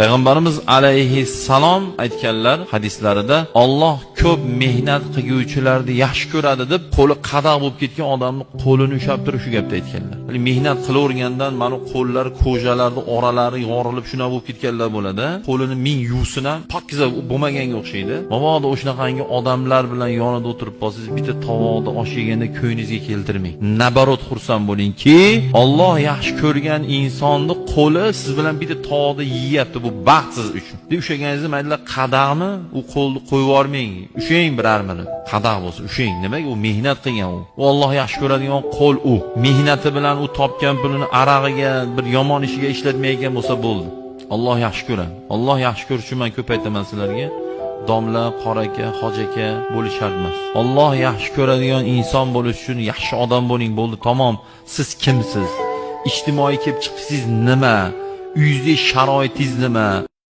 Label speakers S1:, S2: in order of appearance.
S1: Payg'ambarimiz alayhissalom aytganlar hadislarida Alloh ko'p mehnat qiluvchilarni yaxshi ko'radi deb qo'li qadoq bo'lib ketgan odamni qo'lini ushlab turib shu gapni aytganlar. Mehnat qilavergandan mana qo'llar, ko'jalarni oralari yorilib shuna bo'lib ketganlar bo'ladi. Qo'lini ming yuvsin ham pokiza bo'lmaganga o'xshaydi. Mabodo o'shanaqangi odamlar bilan yonida o'tirib qolsangiz, bitta tovoqda osh yeganda ko'nglingizga keltirmang. Nabarot xursand bo'lingki, Alloh yaxshi ko'rgan insonni qo'li siz bilan bitta tovoqda yeyapti. Bu baxt siz uchun. Deb ushlaganingizda mayli qadaqmi, u qo'lni qo'yib yubormang. Ushlang birarmini. Qadaq bo'lsa ushlang. Nimaga? U mehnat qilgan u. U Alloh yaxshi ko'radigan qo'l u. Mehnati bilan u topgan pulini arag'iga, bir yomon ishiga ishlatmaydigan bo'lsa bo'ldi. Alloh yaxshi ko'radi. Alloh yaxshi ko'rishi uchun men ko'p aytaman sizlarga. Domla, qora aka, hoji aka bo'lish shart emas. Alloh yaxshi ko'radigan inson bo'lish uchun yaxshi odam bo'ling, bo'ldi, tamom. Siz kimsiz? Ijtimoiy kelib chiqsangiz nima? Uyingizda sharoitingiz nima?